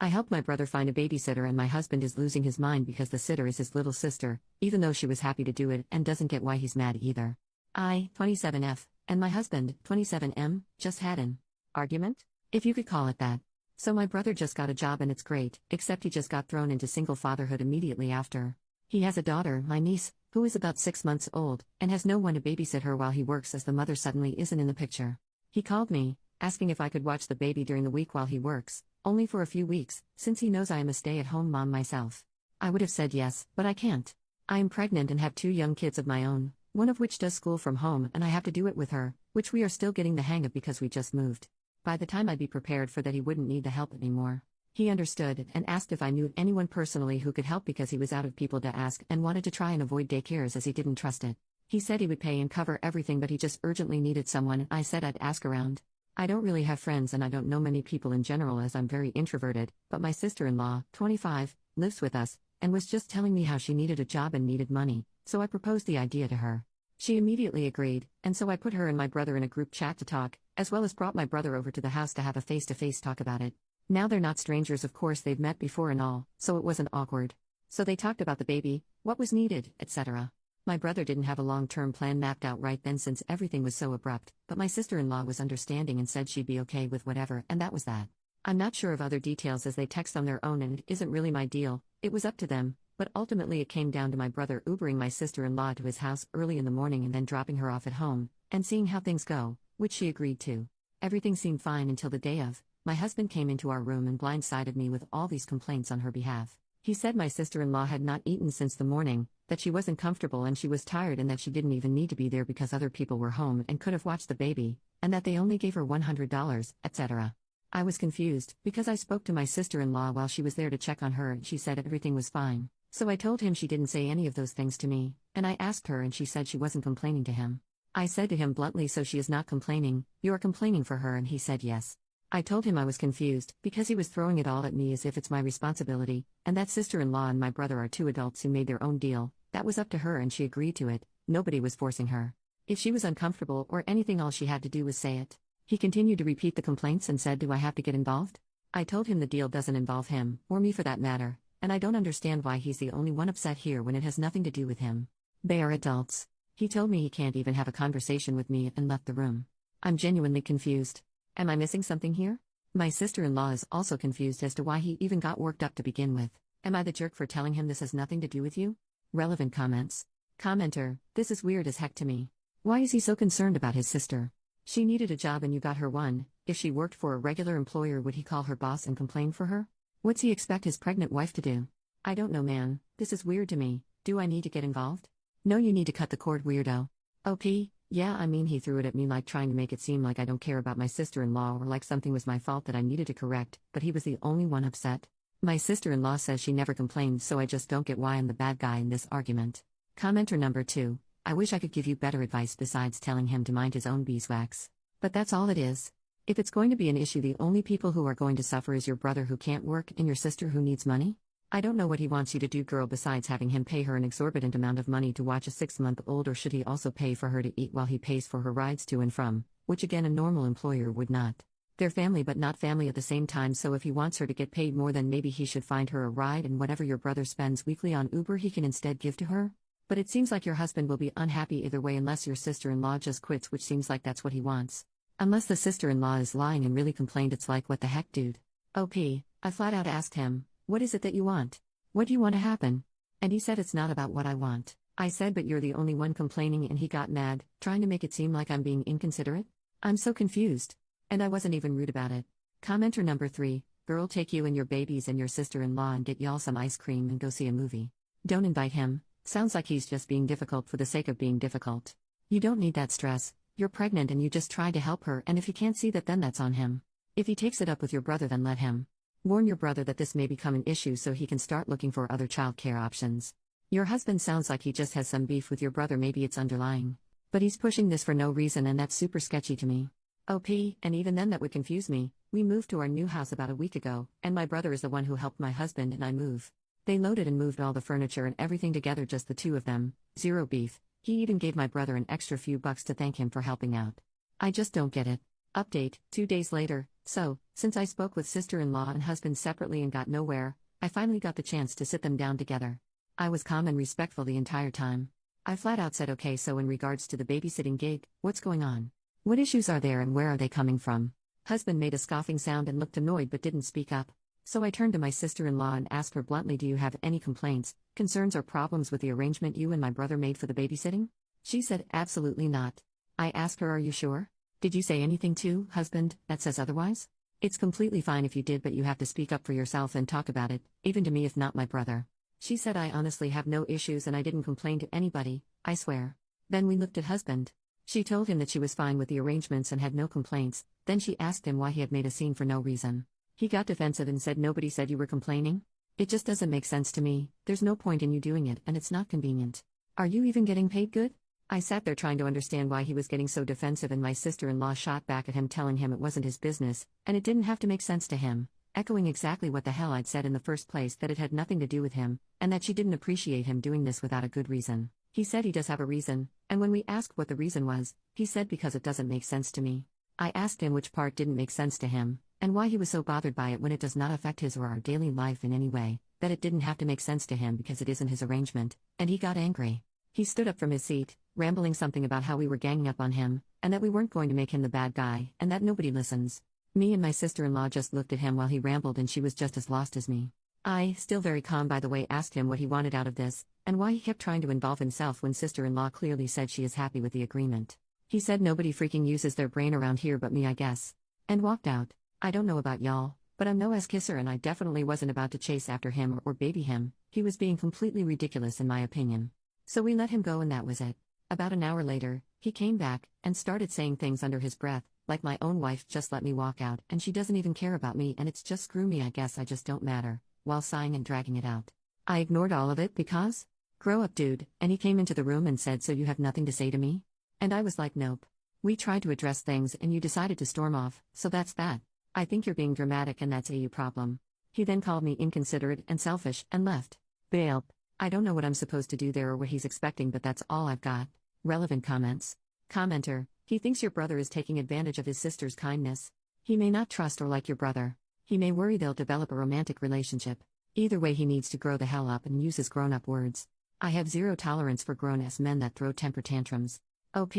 I helped my brother find a babysitter and my husband is losing his mind because the sitter is his little sister, even though she was happy to do it and doesn't get why he's mad either. I, 27F, and my husband, 27M, just had an argument? If you could call it that. So my brother just got a job and it's great, except he just got thrown into single fatherhood immediately after. He has a daughter, my niece, who is about 6 months old, and has no one to babysit her while he works as the mother suddenly isn't in the picture. He called me, asking if I could watch the baby during the week while he works, only for a few weeks, since he knows I am a stay-at-home mom myself. I would have said yes, but I can't. I am pregnant and have 2 young kids of my own, one of which does school from home and I have to do it with her, which we are still getting the hang of because we just moved. By the time I'd be prepared for that he wouldn't need the help anymore. He understood and asked if I knew anyone personally who could help because he was out of people to ask and wanted to try and avoid daycares as he didn't trust it. He said he would pay and cover everything but he just urgently needed someone and I said I'd ask around. I don't really have friends and I don't know many people in general as I'm very introverted, but my sister-in-law, 25, lives with us, and was just telling me how she needed a job and needed money, so I proposed the idea to her. She immediately agreed, and so I put her and my brother in a group chat to talk, as well as brought my brother over to the house to have a face-to-face talk about it. Now they're not strangers, of course they've met before and all, so it wasn't awkward. So they talked about the baby, what was needed, etc. My brother didn't have a long-term plan mapped out right then since everything was so abrupt, but my sister-in-law was understanding and said she'd be okay with whatever, and that was that. I'm not sure of other details as they text on their own and it isn't really my deal, it was up to them, but ultimately it came down to my brother Ubering my sister-in-law to his house early in the morning and then dropping her off at home, and seeing how things go, which she agreed to. Everything seemed fine until the day of. My husband came into our room and blindsided me with all these complaints on her behalf. He said my sister-in-law had not eaten since the morning, that she wasn't comfortable and she was tired and that she didn't even need to be there because other people were home and could have watched the baby, and that they only gave her $100, etc. I was confused, because I spoke to my sister-in-law while she was there to check on her and she said everything was fine. So I told him she didn't say any of those things to me, and I asked her and she said she wasn't complaining to him. I said to him bluntly, so she is not complaining, you are complaining for her, and he said yes. I told him I was confused, because he was throwing it all at me as if it's my responsibility, and that sister-in-law and my brother are 2 adults who made their own deal, that was up to her and she agreed to it, nobody was forcing her. If she was uncomfortable or anything, all she had to do was say it. He continued to repeat the complaints and said, do I have to get involved? I told him the deal doesn't involve him, or me for that matter, and I don't understand why he's the only one upset here when it has nothing to do with him. They are adults. He told me he can't even have a conversation with me and left the room. I'm genuinely confused. Am I missing something here? My sister-in-law is also confused as to why he even got worked up to begin with. Am I the jerk for telling him this has nothing to do with you? Relevant comments. Commenter, this is weird as heck to me. Why is he so concerned about his sister? She needed a job and you got her one. If she worked for a regular employer, would he call her boss and complain for her? What's he expect his pregnant wife to do? I don't know, man. This is weird to me. Do I need to get involved? No, you need to cut the cord, weirdo. OP, yeah, I mean he threw it at me like trying to make it seem like I don't care about my sister-in-law or like something was my fault that I needed to correct, but he was the only one upset. My sister-in-law says she never complained, so I just don't get why I'm the bad guy in this argument. Commenter number 2, I wish I could give you better advice besides telling him to mind his own beeswax. But that's all it is. If it's going to be an issue, the only people who are going to suffer is your brother who can't work and your sister who needs money? I don't know what he wants you to do, girl, besides having him pay her an exorbitant amount of money to watch a 6-month-old, or should he also pay for her to eat while he pays for her rides to and from, which again a normal employer would not. They're family but not family at the same time, so if he wants her to get paid more, then maybe he should find her a ride, and whatever your brother spends weekly on Uber he can instead give to her? But it seems like your husband will be unhappy either way unless your sister-in-law just quits, which seems like that's what he wants. Unless the sister-in-law is lying and really complained, it's like, what the heck, dude? OP, I flat out asked him, what is it that you want? What do you want to happen? And he said it's not about what I want. I said, but you're the only one complaining, and he got mad, trying to make it seem like I'm being inconsiderate? I'm so confused. And I wasn't even rude about it. Commenter number 3, girl, take you and your babies and your sister-in-law and get y'all some ice cream and go see a movie. Don't invite him. Sounds like he's just being difficult for the sake of being difficult. You don't need that stress. You're pregnant and you just tried to help her, and if he can't see that, then that's on him. If he takes it up with your brother, then let him. Warn your brother that this may become an issue so he can start looking for other childcare options. Your husband sounds like he just has some beef with your brother, maybe it's underlying. But he's pushing this for no reason, and that's super sketchy to me. OP, and even then that would confuse me. We moved to our new house about a week ago, and my brother is the one who helped my husband and I move. They loaded and moved all the furniture and everything together, just the 2 of them, zero beef. He even gave my brother an extra few bucks to thank him for helping out. I just don't get it. Update, 2 days later, So, since I spoke with sister-in-law and husband separately and got nowhere, I finally got the chance to sit them down together. I was calm and respectful the entire time. I flat out said, okay, so in regards to the babysitting gig, what's going on? What issues are there and where are they coming from? Husband made a scoffing sound and looked annoyed but didn't speak up. So I turned to my sister-in-law and asked her bluntly, do you have any complaints, concerns or problems with the arrangement you and my brother made for the babysitting? She said, absolutely not. I asked her, are you sure? Did you say anything to, husband, that says otherwise? It's completely fine if you did, but you have to speak up for yourself and talk about it, even to me if not my brother. She said, I honestly have no issues and I didn't complain to anybody, I swear. Then we looked at husband. She told him that she was fine with the arrangements and had no complaints, then she asked him why he had made a scene for no reason. He got defensive and said, nobody said you were complaining? It just doesn't make sense to me, there's no point in you doing it and it's not convenient. Are you even getting paid good? I sat there trying to understand why he was getting so defensive, and my sister-in-law shot back at him telling him it wasn't his business, and it didn't have to make sense to him, echoing exactly what the hell I'd said in the first place, that it had nothing to do with him, and that she didn't appreciate him doing this without a good reason. He said he does have a reason, and when we asked what the reason was, he said because it doesn't make sense to me. I asked him which part didn't make sense to him, and why he was so bothered by it when it does not affect his or our daily life in any way, that it didn't have to make sense to him because it isn't his arrangement, and he got angry. He stood up from his seat, rambling something about how we were ganging up on him, and that we weren't going to make him the bad guy, and that nobody listens. Me and my sister-in-law just looked at him while he rambled, and she was just as lost as me. I, still very calm by the way, asked him what he wanted out of this, and why he kept trying to involve himself when sister-in-law clearly said she is happy with the agreement. He said nobody freaking uses their brain around here but me, I guess. And walked out. I don't know about y'all, but I'm no ass kisser and I definitely wasn't about to chase after him or baby him. He was being completely ridiculous in my opinion. So we let him go and that was it. About an hour later, he came back, and started saying things under his breath, like my own wife just let me walk out and she doesn't even care about me and it's just screw me, I guess I just don't matter, while sighing and dragging it out. I ignored all of it because? Grow up, dude, and he came into the room and said, so you have nothing to say to me? And I was like, nope. We tried to address things and you decided to storm off, so that's that. I think you're being dramatic and that's a you problem. He then called me inconsiderate and selfish and left. Bail. I don't know what I'm supposed to do there or what he's expecting, but that's all I've got. Relevant comments. Commenter, he thinks your brother is taking advantage of his sister's kindness. He may not trust or like your brother. He may worry they'll develop a romantic relationship. Either way, he needs to grow the hell up and use his grown-up words. I have zero tolerance for grown-ass men that throw temper tantrums. OP,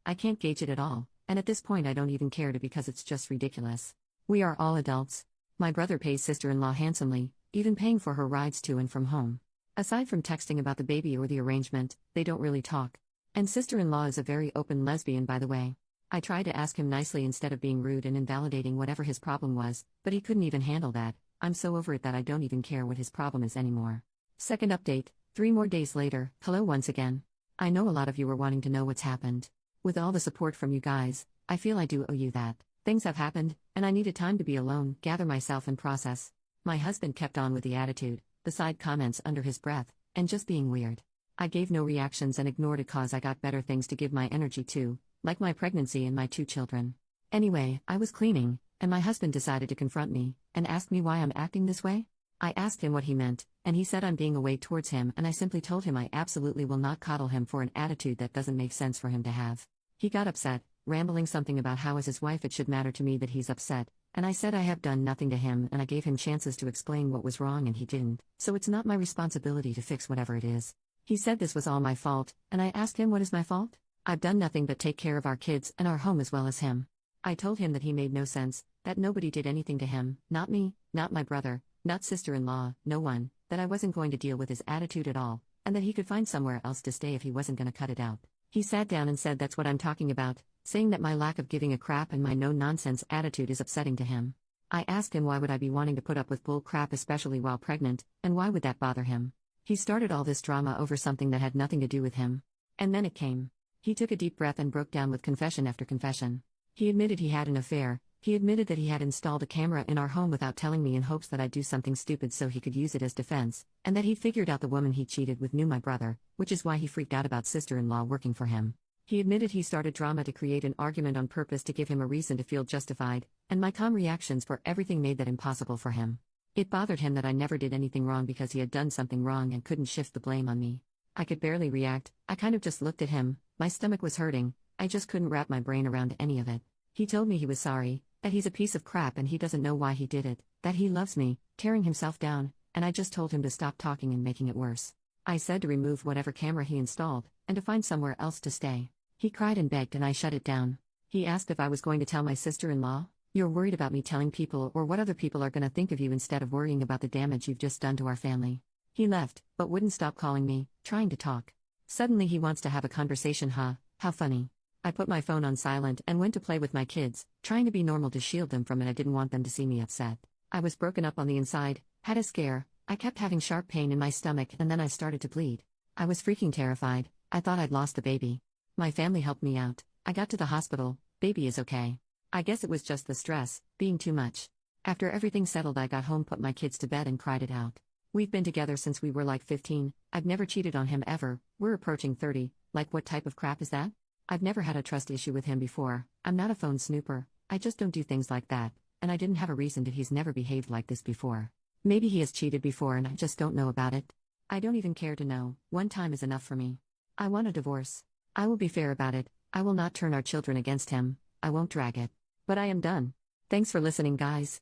I can't gauge it at all, and at this point I don't even care to because it's just ridiculous. We are all adults. My brother pays sister-in-law handsomely, even paying for her rides to and from home. Aside from texting about the baby or the arrangement, they don't really talk. And sister-in-law is a very open lesbian, by the way. I tried to ask him nicely instead of being rude and invalidating whatever his problem was, but he couldn't even handle that. I'm so over it that I don't even care what his problem is anymore. Second update, 3 more days later, hello once again. I know a lot of you were wanting to know what's happened. With all the support from you guys, I feel I do owe you that. Things have happened, and I needed time to be alone, gather myself and process. My husband kept on with the attitude, the side comments under his breath, and just being weird. I gave no reactions and ignored it cause I got better things to give my energy to, like my pregnancy and my 2 children. Anyway, I was cleaning, and my husband decided to confront me, and ask me why I'm acting this way. I asked him what he meant, and he said I'm being a way towards him, and I simply told him I absolutely will not coddle him for an attitude that doesn't make sense for him to have. He got upset, rambling something about how as his wife it should matter to me that he's upset, and I said I have done nothing to him and I gave him chances to explain what was wrong and he didn't, so it's not my responsibility to fix whatever it is. He said this was all my fault, and I asked him what is my fault? I've done nothing but take care of our kids and our home as well as him. I told him that he made no sense, that nobody did anything to him, not me, not my brother, not sister-in-law, no one, that I wasn't going to deal with his attitude at all, and that he could find somewhere else to stay if he wasn't going to cut it out. He sat down and said that's what I'm talking about, saying that my lack of giving a crap and my no-nonsense attitude is upsetting to him. I asked him why would I be wanting to put up with bull crap especially while pregnant, and why would that bother him? He started all this drama over something that had nothing to do with him. And then it came. He took a deep breath and broke down with confession after confession. He admitted he had an affair. He admitted that he had installed a camera in our home without telling me in hopes that I'd do something stupid so he could use it as defense, and that he figured out the woman he cheated with knew my brother, which is why he freaked out about sister-in-law working for him. He admitted he started drama to create an argument on purpose to give him a reason to feel justified, and my calm reactions for everything made that impossible for him. It bothered him that I never did anything wrong because he had done something wrong and couldn't shift the blame on me. I could barely react, I kind of just looked at him, my stomach was hurting, I just couldn't wrap my brain around any of it. He told me he was sorry, That he's a piece of crap and he doesn't know why he did it, that he loves me, tearing himself down, and I just told him to stop talking and making it worse. I said to remove whatever camera he installed, and to find somewhere else to stay. He cried and begged and I shut it down. He asked if I was going to tell my sister-in-law. You're worried about me telling people or what other people are going to think of you instead of worrying about the damage you've just done to our family. He left, but wouldn't stop calling me, trying to talk. Suddenly he wants to have a conversation, huh? How funny. I put my phone on silent and went to play with my kids, trying to be normal to shield them from it. I didn't want them to see me upset. I was broken up on the inside, had a scare, I kept having sharp pain in my stomach and then I started to bleed. I was freaking terrified, I thought I'd lost the baby. My family helped me out, I got to the hospital, baby is okay. I guess it was just the stress, being too much. After everything settled I got home, put my kids to bed and cried it out. We've been together since we were like 15, I've never cheated on him ever, we're approaching 30, like what type of crap is that? I've never had a trust issue with him before, I'm not a phone snooper, I just don't do things like that, and I didn't have a reason to. He's never behaved like this before. Maybe he has cheated before and I just don't know about it. I don't even care to know, one time is enough for me. I want a divorce. I will be fair about it, I will not turn our children against him, I won't drag it. But I am done. Thanks for listening, guys.